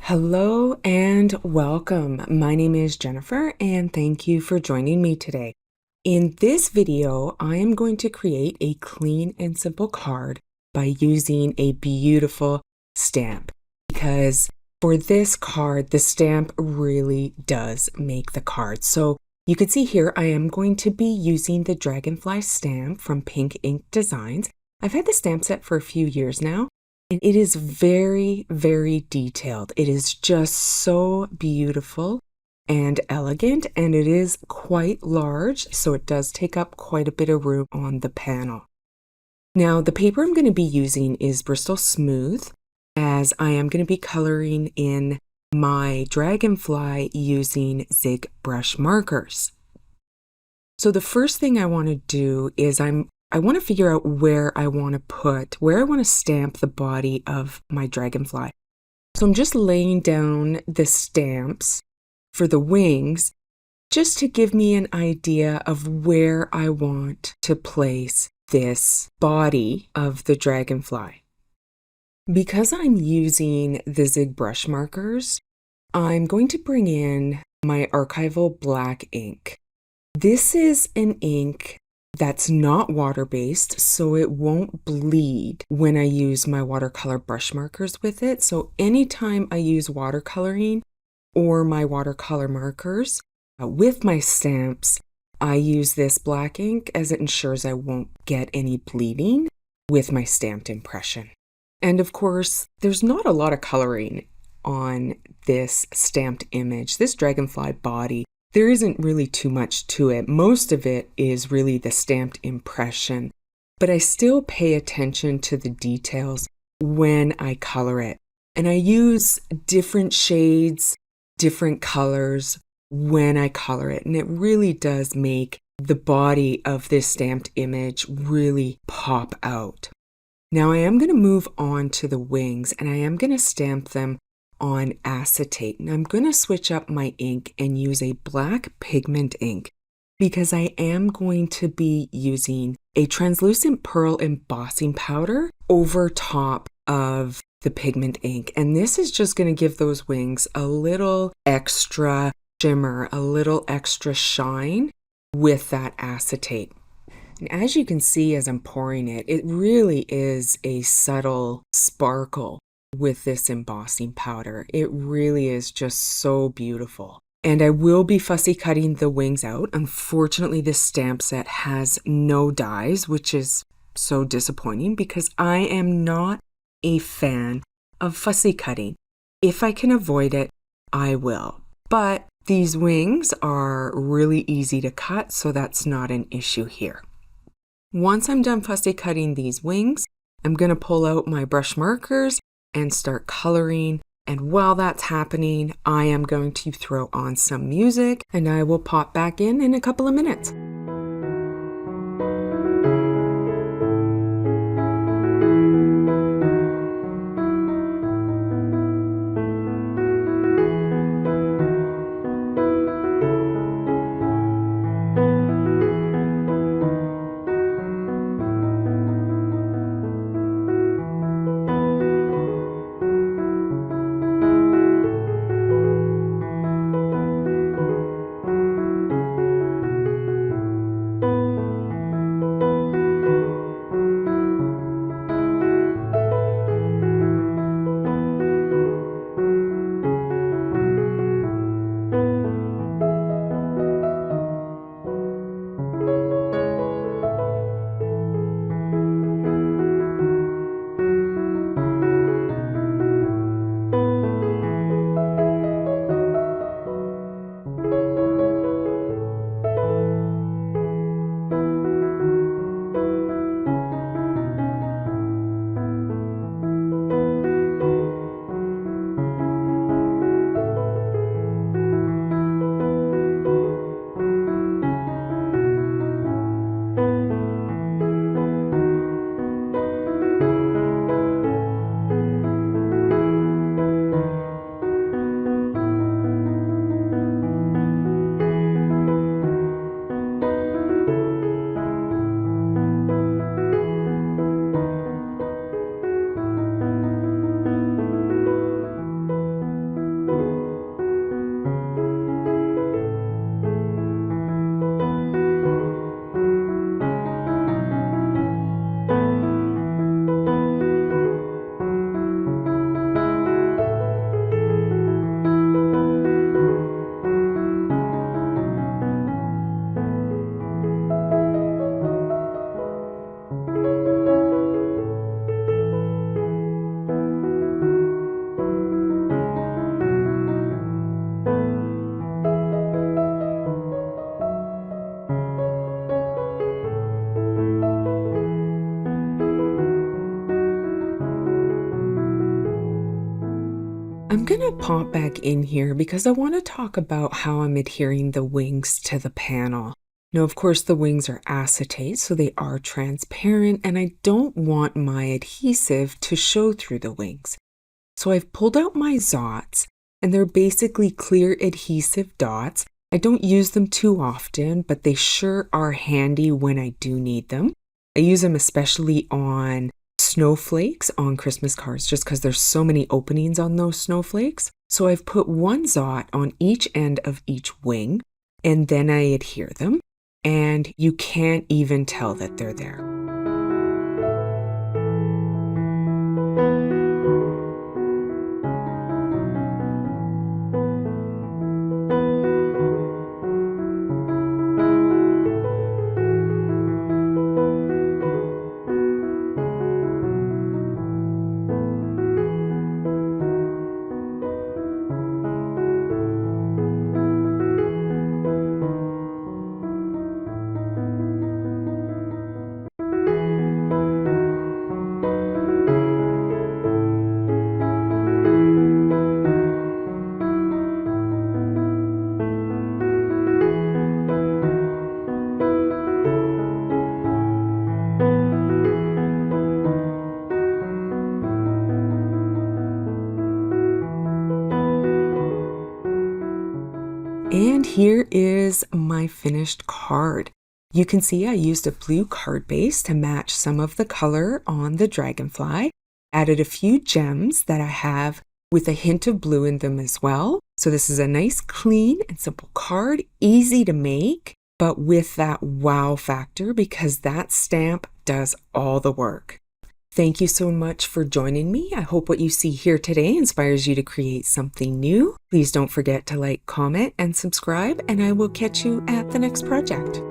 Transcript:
Hello and welcome. My name is Jennifer and thank you for joining me today. In this video, I am going to create a clean and simple card by using a beautiful stamp because for this card, the stamp really does make the card. So you can see here, I am going to be using the Dragonfly stamp from Pink Ink Designs. I've had the stamp set for a few years now. And it is very, very detailed. It is just so beautiful and elegant, and it is quite large, so it does take up quite a bit of room on the panel. Now, the paper I'm going to be using is Bristol Smooth, as I am going to be coloring in my Dragonfly using Zig brush markers. So the first thing I want to do is I want to figure out where I want to stamp the body of my Dragonfly. So I'm just laying down the stamps for the wings just to give me an idea of where I want to place this body of the Dragonfly. Because I'm using the Zig brush markers, I'm going to bring in my archival black ink. This is an ink that's not water-based, so it won't bleed when I use my watercolor brush markers with it. So anytime I use watercoloring or my watercolor markers with my stamps, I use this black ink as it ensures I won't get any bleeding with my stamped impression. And of course, there's not a lot of coloring on this stamped image, this Dragonfly body. There isn't really too much to it. Most of it is really the stamped impression, but I still pay attention to the details when I color it. And I use different shades, different colors when I color it. And it really does make the body of this stamped image really pop out. Now I am going to move on to the wings and I am going to stamp them on acetate. And I'm going to switch up my ink and use a black pigment ink because I am going to be using a translucent pearl embossing powder over top of the pigment ink. And this is just going to give those wings a little extra shimmer, a little extra shine with that acetate. And as you can see as I'm pouring it, it really is a subtle sparkle with this embossing powder. It really is just so beautiful. And I will be fussy cutting the wings out. Unfortunately, this stamp set has no dies, which is so disappointing because I am not a fan of fussy cutting. If I can avoid it, I will. But these wings are really easy to cut, so that's not an issue here. Once I'm done fussy cutting these wings, I'm going to pull out my brush markers and start coloring. And while that's happening, I am going to throw on some music and I will pop back in a couple of minutes. I'm gonna pop back in here because I want to talk about how I'm adhering the wings to the panel. Now, of course, the wings are acetate, so they are transparent, and I don't want my adhesive to show through the wings. So I've pulled out my Zots, and they're basically clear adhesive dots. I don't use them too often, but they sure are handy when I do need them. I use them especially on snowflakes on Christmas cards just because there's so many openings on those snowflakes. So I've put one Zot on each end of each wing, and then I adhere them, and you can't even tell that they're there. And here is my finished card. You can see I used a blue card base to match some of the color on the Dragonfly, added a few gems that I have with a hint of blue in them as well. So this is a nice, clean and simple card, easy to make, but with that wow factor because that stamp does all the work. Thank you so much for joining me. I hope what you see here today inspires you to create something new. Please don't forget to like, comment, and subscribe, and I will catch you at the next project.